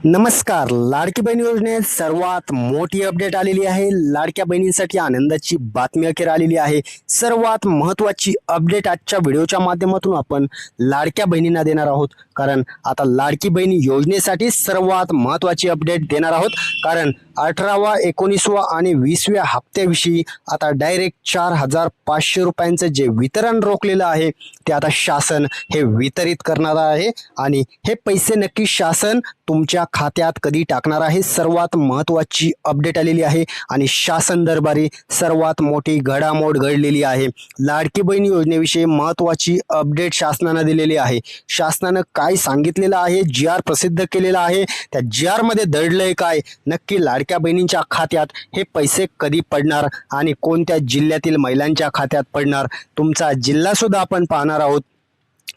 नमस्कार. लाडकी बहीण योजनेत सर्वात मोठी अपडेट आलेली आहे. लाडक्या बहिणींसाठी आनंदाची बातमी अखेर आलेली आहे. सर्वात महत्त्वाची अपडेट आजच्या व्हिडिओच्या माध्यमातून आपण लाडक्या बहिणींना देणार आहोत. कारण आता लाडकी बहिणी योजनेसाठी सर्वात महत्त्वाची अपडेट देणार आहोत. कारण 18वा 19वा आणि 20व्या हप्त्याविषयी आता डायरेक्ट 4,500 रुपयांचं जे वितरण रोखलेलं आहे ते आता शासन हे वितरित करणार आहे. आणि हे पैसे नक्की शासन तुमच्या खात्यात कधी टाकणार आहे, सर्वात महत्त्वाची अपडेट आलेली आहे. आणि शासन दरबारी सर्वात मोठी घडामोड घडलेली आहे. लाडकी बहीण योजनेविषयी महत्त्वाची अपडेट शासनानं दिलेली आहे. शासनानं काय सांगितलेलं आहे, GR प्रसिद्ध केलेला आहे. त्या GR मध्ये दडलंय काय, नक्की लाडक्या बहिणींच्या खात्यात हे पैसे कधी पडणार आणि कोणत्या जिल्ह्यातील महिलांच्या खात्यात पडणार, तुमचा जिल्हा सुद्धा आपण पाहणार आहोत.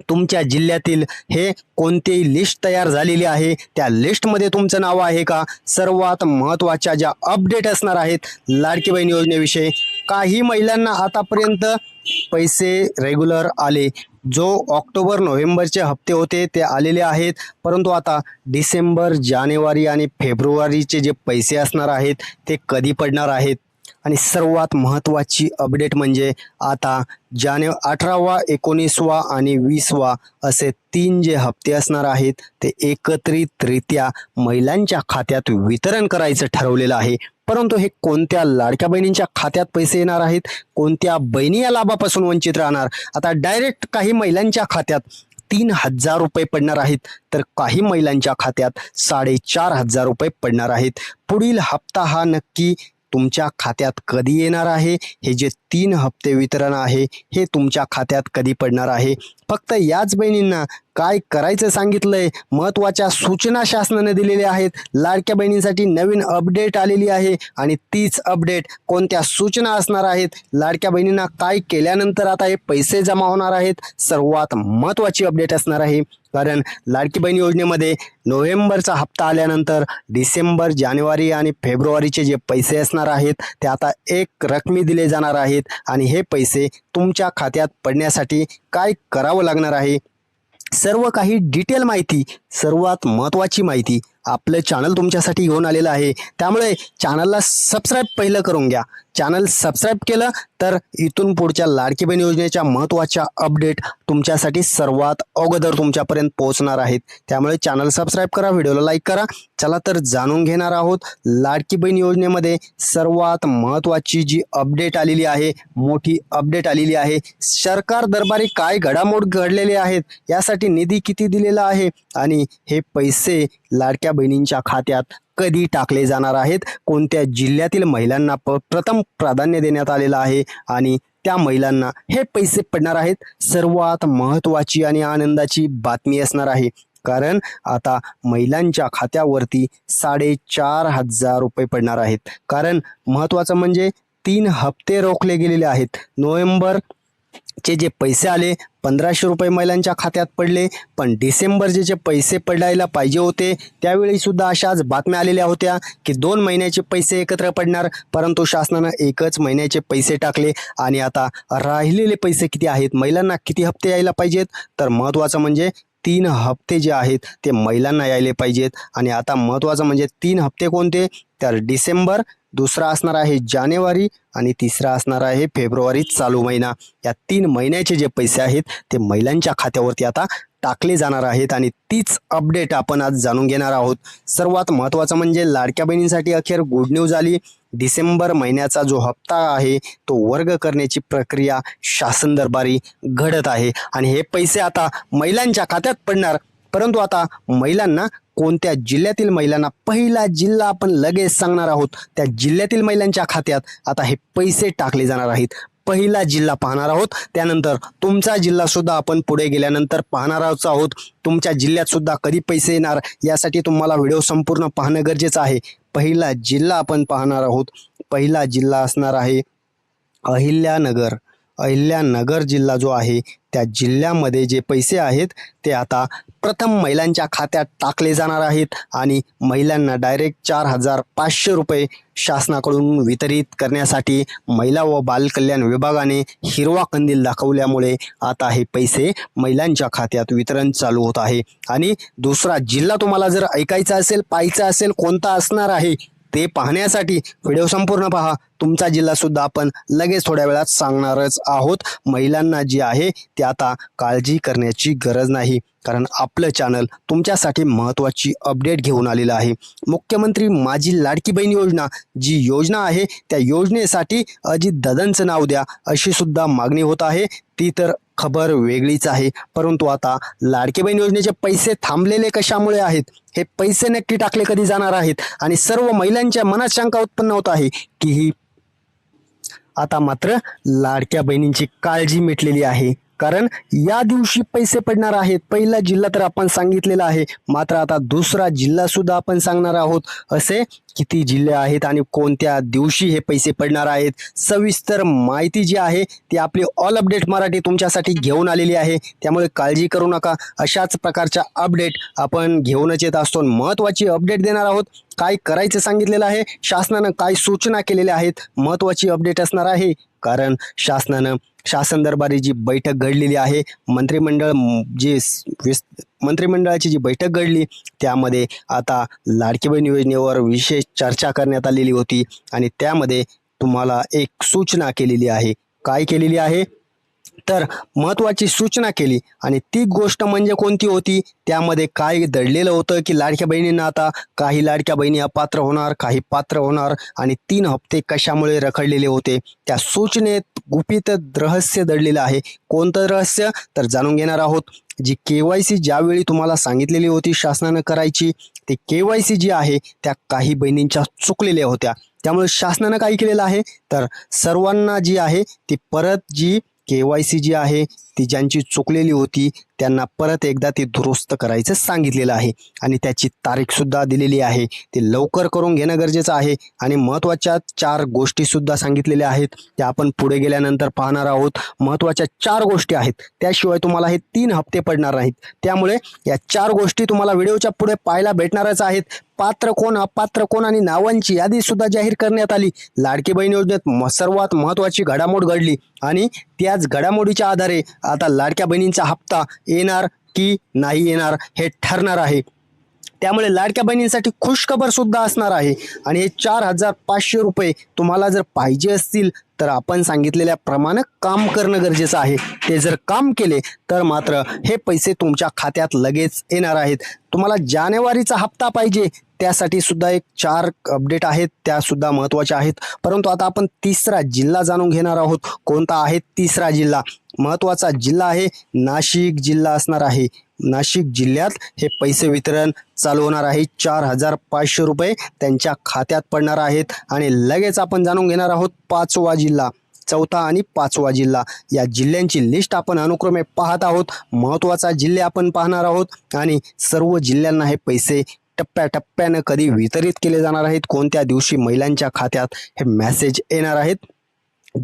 तुमच्या जिल्ह्यातील हे कोणतीही लिस्ट तयार झालेली आहे, त्या लिस्टमध्ये तुमचं नाव आहे का, सर्वात महत्त्वाच्या ज्या अपडेट असणार आहेत लाडकी बहीण योजनेविषयी. काही महिलांना आतापर्यंत पैसे रेग्युलर आले, जो ऑक्टोबर नोव्हेंबरचे हप्ते होते ते आलेले आहेत. परंतु आता डिसेंबर, जानेवारी आणि फेब्रुवारीचे जे पैसे असणार आहेत ते कधी पडणार आहेत. आणि सर्वात महत्त्वाची अपडेट म्हणजे आता 18वा 19वा आणि 20वा असे 3 जे हप्ते असणार आहेत ते एकत्रितरित्या महिलांच्या खात्यात वितरण करायचं ठरवलेलं आहे. परंतु हे कोणत्या लाडक्या बहिणींच्या खात्यात पैसे येणार आहेत, कोणत्या बहिणी या लाभापासून वंचित राहणार. आता डायरेक्ट काही महिलांच्या खात्यात 3,000 रुपये पडणार आहेत, तर काही महिलांच्या खात्यात 4,500 रुपये पडणार आहेत. पुढील हप्ता हा नक्की तुमच्या खात्यात कधी येणार आहे, हे जे 3 हप्ते वितरण आहे हे तुमच्या खात्यात कधी पडणार आहे. फक्त याच बहिणींना काय करायचं सांगितलंय, महत्त्वाच्या सूचना शासनाने दिलेल्या आहेत. लाडक्या बहिणींसाठी नवीन अपडेट आलेली आहे आणि तीच अपडेट कोणत्या सूचना असणार आहेत, लाडक्या बहिणींना काय केल्यानंतर आता हे पैसे जमा होणार आहेत, सर्वात महत्त्वाची अपडेट असणार आहे. कारण लाडकी बहीण योजनेमध्ये नोव्हेंबरचा हप्ता आल्यानंतर डिसेंबर, जानेवारी आणि फेब्रुवारीचे जे पैसे असणार आहेत ते आता एक रकमी दिले जाणार आहेत. आणि हे पैसे तुमच्या खात्यात पडण्यासाठी काय करावं लागणार आहे, सर्व काही डिटेल माहिती, सर्वात महत्त्वाची माहिती आपलं चॅनल तुमच्यासाठी घेऊन आलेलं आहे. त्यामुळे चॅनलला सबस्क्राईब पहिलं करून घ्या. चॅनल सबस्क्राईब केलं तर इथून पुढच्या लाडकी बहीण योजनेच्या महत्त्वाच्या अपडेट तुमच्यासाठी सर्वात अगोदर तुमच्यापर्यंत पोहोचणार आहेत. त्यामुळे चॅनल सबस्क्राईब करा, व्हिडिओला लाईक करा. चला तर जाणून घेणार आहोत लाडकी बहीण योजनेमध्ये सर्वात महत्त्वाची जी अपडेट आलेली आहे, मोठी अपडेट आलेली आहे. सरकार दरबारी काय घडामोड घडलेले आहेत, यासाठी निधी किती दिलेला आहे आणि हे पैसे लाडक्या बहिणींच्या खात्यात कधी टाकले जाणार आहेत, कोणत्या जिल्ह्यातील महिलांना प्रथम प्राधान्य देण्यात आलेलं आहे आणि त्या महिलांना हे पैसे पडणार आहेत, सर्वात महत्त्वाची आणि आनंदाची बातमी असणार आहे. कारण आता महिलांच्या खात्यावरती 4,500 रुपये पडणार आहेत. कारण महत्त्वाचं म्हणजे 3 हप्ते रोखले गेलेले आहेत. नोव्हेंबरचे जे पैसे आले 1,500 रुपये महिलांच्या खात्यात पडले, पण डिसेंबरचे जे पैसे पडायला पाहिजे होते त्यावेळी सुद्धा अशाच बातम्या आलेल्या होत्या की 2 महिन्याचे पैसे एकत्र पडणार, परंतु शासनानं एकच महिन्याचे पैसे टाकले. आणि आता राहिलेले पैसे किती आहेत, महिलांना किती हप्ते यायला पाहिजेत, तर महत्त्वाचं म्हणजे 3 हप्ते जे आहेत ते महिलांना यायले पाहिजेत. आणि आता महत्त्वाचं म्हणजे 3 हप्ते कोणते, तर डिसेंबर, दुसरा असणार आहे जानेवारी आणि तिसरा असणार आहे फेब्रुवारी चालू महिना. या 3 महिन्याचे जे पैसे आहेत ते महिलांच्या खात्यावरती आता टाकले जाणार आहेत. आणि तीच अपडेट आपण आज जाणून घेणार आहोत. सर्वात महत्त्वाचं म्हणजे लाडक्या बहिणींसाठी अखेर गुड न्यूज आली. डिसेंबर महिन्याचा जो हप्ता आहे तो वर्ग करण्याची प्रक्रिया शासन दरबारी घडत आहे आणि हे पैसे आता महिलांच्या खात्यात पडणार. परंतु आता महिलांना, कोणत्या जिल्ह्यातील महिलांना, पहिला जिल्हा आपण लगेच सांगणार आहोत, त्या जिल्ह्यातील महिलांच्या खात्यात आता हे पैसे टाकले जाणार आहेत. पहिला जिल्हा पाहणार आहोत, त्यानंतर तुमचा जिल्हा सुद्धा आपण पुढे गेल्यानंतर पाहणार आहोत. तुमच्या जिल्ह्यात सुद्धा कधी पैसे येणार यासाठी तुम्हाला व्हिडिओ संपूर्ण पाहणं गरजेचं आहे. पहिला जिल्हा आपण पाहणार आहोत. पहिला जिल्हा असणार आहे अहिल्यानगर. अहिल्यानगर जिल्हा जो आहे त्या जिल्ह्यामध्ये जे पैसे आहेत ते आता प्रथम महिलांच्या खात्यात टाकले जाणार आहेत आणि महिलांना डायरेक्ट 4,500 रुपये शासनाकडून वितरित करण्यासाठी महिला व बालकल्याण विभागाने हिरवा कंदील दाखवल्यामुळे आता हे पैसे महिलांच्या खात्यात वितरण चालू होत आहे. आणि दुसरा जिल्हा तुम्हाला जर ऐकायचा असेल, पाहायचा असेल कोणता असणार आहे ते पाहण्यासाठी व्हिडिओ संपूर्ण पहा. तुमचा जिल्हा सुद्धा आपण लगेच थोड्या वेळात सांगणारच आहोत. महिलांना जी आहे ते आता काळजी करण्याची गरज नाही, कारण आपलं चॅनल तुमच्यासाठी महत्त्वाची अपडेट घेऊन आलेलं आहे. मुख्यमंत्री माझी लाडकी बहीण योजना जी योजना आहे त्या योजनेसाठी अजितदादांचं नाव द्या अशी सुद्धा मागणी होत आहे. ती तर खबर वेगळीच आहे, परंतु आता लाडकी बहीण योजनेचे पैसे थांबलेले कशामुळे आहेत, हे पैसे नक्की टाकले कधी जाणार आहेत आणि सर्व महिलांच्या मनात शंका उत्पन्न होत आहे की ही आता मात्र लाडक्या बहिणींची काळजी मिटलेली आहे, कारण या दिवशी पैसे पडणार आहेत. पहिला जिल्हा तर आपण सांगितलेला आहे, मात्र आता दुसरा जिल्हा सुद्धा आपण सांगणार आहोत. असे किती जिल्हे आहेत आणि कोणत्या दिवशी हे पैसे पडणार आहेत, सविस्तर माहिती जी आहे ती आपली ऑल अपडेट मराठी तुमच्यासाठी घेऊन आलेली आहे. त्यामुळे काळजी करू नका, अशाच प्रकारच्या अपडेट आपण घेऊनच येत असतो. महत्त्वाची अपडेट देणार आहोत. काय करायचं सांगितलेलं आहे, शासनानं काय सूचना केलेल्या आहेत, महत्त्वाची अपडेट असणार आहे. कारण शासन दरबारी जी बैठक घडलेली आहे, मंत्रिमंडळाची जी बैठक घडली त्यामध्ये आता लाडकी बहीण योजनेवर विशेष चर्चा करण्यात आलेली होती आणि त्यामध्ये तुम्हाला एक सूचना केलेली आहे. काय केलेली आहे तर महत्त्वाची सूचना केली आणि ती गोष्ट म्हणजे कोणती होती, त्यामध्ये काय दडलेलं होतं की लाडक्या बहिणींना आता काही लाडक्या बहिणी अपात्र होणार, काही पात्र होणार आणि 3 हप्ते कशामुळे रखडलेले होते. त्या सूचनेत गुपित रहस्य दडलेलं आहे. कोणतं रहस्य तर जाणून घेणार आहोत. जी KYC ज्यावेळी तुम्हाला सांगितलेली होती शासनानं करायची, ते KYC जी आहे त्या काही बहिणींच्या चुकलेल्या होत्या. त्यामुळे शासनानं काय केलेलं आहे तर सर्वांना जी आहे ती परत जी KYC जी आहे ती ज्यांची चुकलेली होती त्यांना परत एकदा ती दुरुस्त करायचं सांगितलेलं आहे आणि त्याची तारीख सुद्धा दिलेली आहे. ते लवकर करून घेणं गरजेचं आहे आणि महत्त्वाच्या 4 गोष्टी सुद्धा सांगितलेल्या आहेत, त्या आपण पुढे गेल्यानंतर पाहणार आहोत. महत्त्वाच्या 4 गोष्टी आहेत, त्याशिवाय तुम्हाला हे 3 हप्ते पडणार नाहीत. त्यामुळे या 4 गोष्टी तुम्हाला व्हिडिओच्या पुढे पाहायला भेटणारच आहेत. पात्र कोण, अपात्र कोण आणि नावांची यादी सुद्धा जाहीर करण्यात आली. लाडकी बहीण योजनेत सर्वात महत्त्वाची घडामोड घडली आणि त्याच घडामोडीच्या आधारे आता लाडक्या बहिणींचा हप्ता येणार की नाही येणार हे ठरणार आहे. त्यामुळे लाडक्या बहिणींसाठी खुशखबर सुद्धा असणार आहे आणि हे 4,500 रुपये तुम्हाला जर पाहिजे असतील तर आपण सांगितलेल्या प्रमाणे काम करणं गरजेचं आहे. ते जर काम केले तर मात्र हे पैसे तुमच्या खात्यात लगेच येणार आहेत. तुम्हाला जानेवारीचा हप्ता पाहिजे त्यासाठी सुद्धा एक 4 अपडेट आहेत, त्या सुद्धा महत्त्वाच्या आहेत. परंतु आता आपण तिसरा जिल्हा जाणून घेणार आहोत. कोणता आहे तिसरा जिल्हा? महत्त्वाचा जिल्हा आहे नाशिक जिल्हा असणार आहे. नाशिक जिल्ह्यात हे पैसे वितरण चालू होणार आहे. 4,500 रुपये त्यांच्या खात्यात पडणार आहेत आणि लगेच आपण जाणून घेणार आहोत 5वा जिल्हा, 4था आणि 5वा जिल्हा. या जिल्ह्यांची लिस्ट आपण अनुक्रमे पाहत आहोत. महत्त्वाचा जिल्हे आपण पाहणार आहोत आणि सर्व जिल्ह्यांना हे पैसे टप्प्याटप्प्यानं कधी वितरित केले जाणार आहेत, कोणत्या दिवशी महिलांच्या खात्यात हे मेसेज येणार आहेत.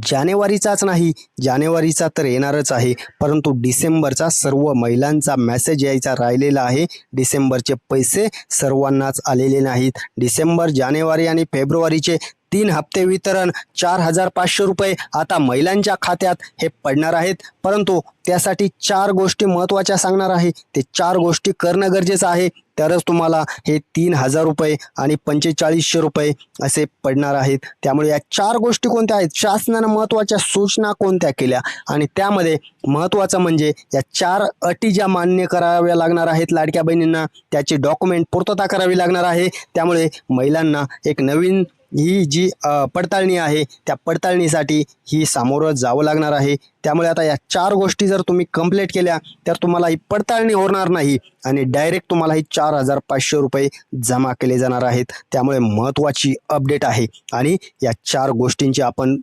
जानेवारीचाच नाही, जानेवारीचा तर येणारच आहे, परंतु डिसेंबरचा सर्व महिलांचा मेसेज यायचा राहिलेला आहे. डिसेंबरचे पैसे सर्वांनाच आलेले नाहीत. डिसेंबर, जानेवारी आणि फेब्रुवारीचे 3 हप्ते वितरण 4,500 रुपये आता महिलांच्या खात्यात हे पडणार आहेत. परंतु त्यासाठी 4 गोष्टी महत्त्वाच्या सांगणार आहे. ते 4 गोष्टी करणं गरजेचं आहे, तरच तुम्हाला हे 3,000 रुपये आणि 4500 रुपये असे पडणार आहेत. त्यामुळे या 4 गोष्टी कोणत्या आहेत, शासनानं महत्त्वाच्या सूचना कोणत्या केल्या आणि त्यामध्ये महत्त्वाचं म्हणजे या 4 अटी ज्या मान्य कराव्या लागणार आहेत लाडक्या बहिणींना, त्याची डॉक्युमेंट पूर्तता करावी लागणार आहे. त्यामुळे महिलांना एक नवीन ही जी पडताळणी आहे त्या पडताळणीसाठी ही सामोरं जावं लागणार आहे. त्यामुळे आता या 4 गोष्टी जर तुम्ही कंप्लीट केल्या तर तुम्हाला ही पडताळणी होणार नाही आणि डायरेक्ट तुम्हाला ही 4,500 रुपये जमा केले जाणार आहेत. त्यामुळे महत्त्वाची अपडेट आहे आणि या 4 गोष्टींची आपण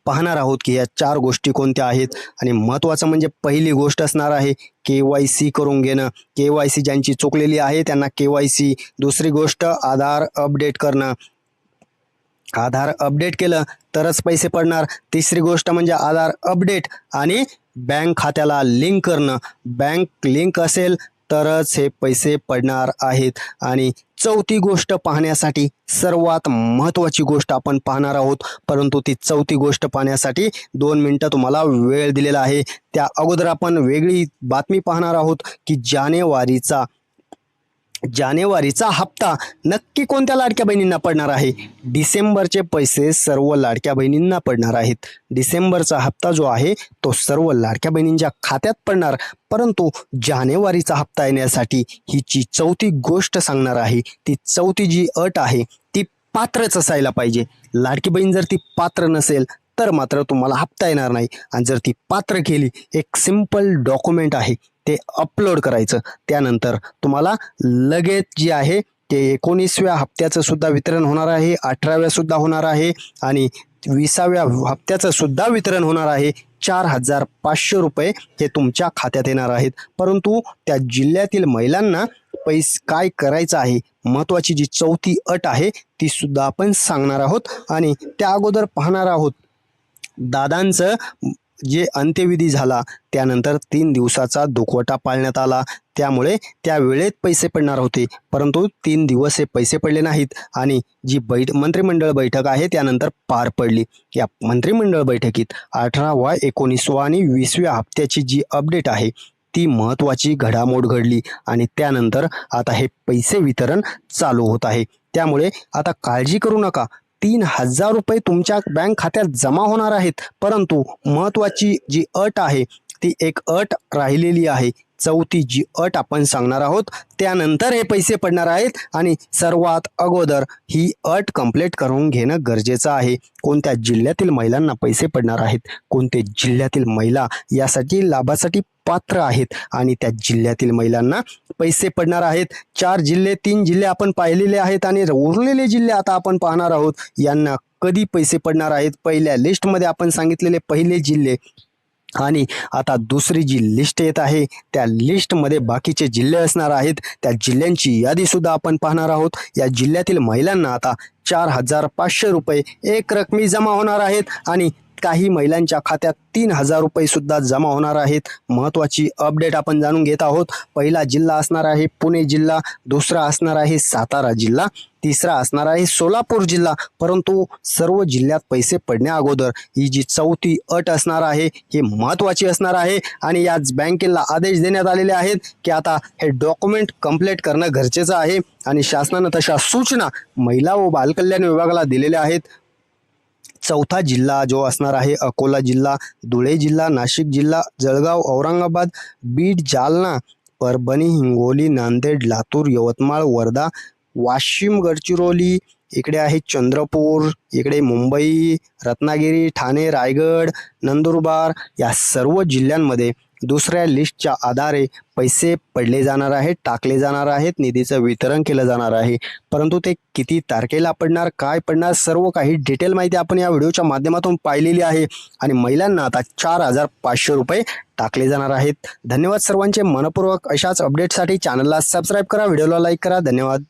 पाहणार आहोत की या 4 गोष्टी कोणत्या आहेत. आणि महत्त्वाचं म्हणजे पहिली गोष्ट असणार आहे KYC करून घेणं. KYC ज्यांची चुकलेली आहे त्यांना KYC. दुसरी गोष्ट आधार अपडेट करणं. आधार अपडेट केलं तरच पैसे पडणार. तिसरी गोष्ट म्हणजे आधार अपडेट आणि बँक खात्याला लिंक करणं. बँक लिंक असेल तरच हे पैसे पडणार आहेत. आणि चौथी गोष्ट पाहण्यासाठी सर्वात महत्त्वाची गोष्ट आपण पाहणार आहोत, परंतु ती चौथी गोष्ट पाहण्यासाठी 2 मिनिटं तुम्हाला वेळ दिलेला आहे. त्या अगोदर आपण वेगळी बातमी पाहणार आहोत की जानेवारीचा हप्ता नक्की कोणत्या लाडक्या बहिणींना पडणार आहे. डिसेंबरचे पैसे सर्व लाडक्या बहिणींना पडणार आहेत. डिसेंबरचा हप्ता जो आहे तो सर्व लाडक्या बहिणींच्या खात्यात पडणार, परंतु जानेवारीचा हप्ता येण्यासाठी ही जी चौथी गोष्ट सांगणार आहे, ती चौथी जी अट आहे ती पात्रच असायला पाहिजे. लाडकी बहीण जर ती पात्र नसेल तर मात्र तुम्हाला हप्ता येणार नाही. आणि जर ती पात्र केली, एक सिंपल डॉक्युमेंट आहे ते अपलोड करायचं. त्यानंतर तुम्हाला लगेच जे आहे ते 19व्या हप्त्याचं सुद्धा वितरण होणार आहे, 18व्या सुद्धा होणार आहे आणि 20व्या हप्त्याचं सुद्धा वितरण होणार आहे. 4,500 रुपये हे तुमच्या खात्यात येणार आहेत. परंतु त्या जिल्ह्यातील महिलांना काय करायचं आहे, महत्त्वाची जी चौथी अट आहे ती सुद्धा आपण सांगणार आहोत. आणि त्या अगोदर पाहणार आहोत दादांचं जे अंत्यविधी झाला त्यानंतर 3 दिवसाचा दुखवटा पाळण्यात आला, त्यामुळे त्या वेळेत पैसे पडणार होते, परंतु 3 दिवस हे पैसे पडले नाहीत. आणि जी मंत्रिमंडळ बैठक आहे त्यानंतर पार पडली. या मंत्रिमंडळ बैठकीत 18वा 19वा आणि 20व्या हप्त्याची जी अपडेट आहे ती महत्त्वाची घडामोड घडली आणि त्यानंतर आता हे पैसे वितरण चालू होत आहे. त्यामुळे आता काळजी करू नका, 3,000 रुपये तुमच्या बँक खात्यात जमा होणार आहेत. परंतु महत्त्वाची जी अट आहे ती एक अट राहिलेली आहे. चौथी जी अट आपण सांगणार आहोत त्यानंतर हे पैसे पडणार आहेत. आणि सर्वात अगोदर ही अट कंप्लीट करून घेणं गरजेचं आहे. कोणत्या जिल्ह्यातील महिलांना पैसे पडणार आहेत, कोणते जिल्ह्यातील महिला यासाठी लाभासाठी पात्र आहेत आणि त्या जिल्ह्यातील महिलांना पैसे पडणार आहेत. 3 जिल्हे आपण पाहिलेले आहेत आणि उरलेले जिल्हे आता आपण पाहणार आहोत. यांना कधी पैसे पडणार आहेत. पहिल्या लिस्टमध्ये आपण सांगितलेले पहिले जिल्हे आणि आता दुसरी जी लिस्ट येत आहे त्या लिस्टमध्ये बाकीचे जिल्हे असणार आहेत. त्या जिल्ह्यांची यादी सुद्धा आपण पाहणार आहोत. या जिल्ह्यातील महिलांना आता 4,500 रुपये एक रकमी जमा होणार आहेत आणि काही महिलांच्या खात्यात 3,000 रुपये सुद्धा जमा होणार आहेत. महत्त्वाची अपडेट आपण जाणून घेत आहोत. पहिला जिल्हा असणार आहे पुणे जिल्हा, दुसरा असणार आहे सातारा जिल्हा, तिसरा असणार आहे सोलापूर जिल्हा. परंतु सर्व जिल्ह्यात पैसे पडण्या अगोदर ही जी चौथी अट असणार आहे ही महत्त्वाची असणार आहे. आणि याच बँकेला आदेश देण्यात आलेले आहेत की आता हे डॉक्युमेंट कंप्लीट करणं गरजेचं आहे आणि शासनानं तशा सूचना महिला व बालकल्याण विभागाला दिलेल्या आहेत. चौथा जिल्हा जो असणार आहे अकोला जिल्हा, धुळे जिल्हा, नाशिक जिल्हा, जळगाव, औरंगाबाद, बीड, जालना, परभणी, हिंगोली, नांदेड, लातूर, यवतमाळ, वर्धा, वाशिम, गडचिरोली, इकडे आहे चंद्रपूर, इकडे मुंबई, रत्नागिरी, ठाणे, रायगड, नंदुरबार या सर्व जिल्ह्यांमध्ये दुसऱ्या लिस्टच्या आधारे पैसे पडले जाणार आहेत, टाकले जाणार आहेत, निधीचं वितरण केलं जाणार आहे. परंतु ते किती तारखेला पडणार, काय पडणार, सर्व काही डिटेल माहिती आपण या व्हिडिओच्या माध्यमातून पाहिलेली आहे. आणि महिलांना आता 4,500 रुपये टाकले जाणार आहेत. धन्यवाद सर्वांचे मनपूर्वक. अशाच अपडेटसाठी चॅनलला सबस्क्राईब करा, व्हिडिओला लाईक करा. धन्यवाद.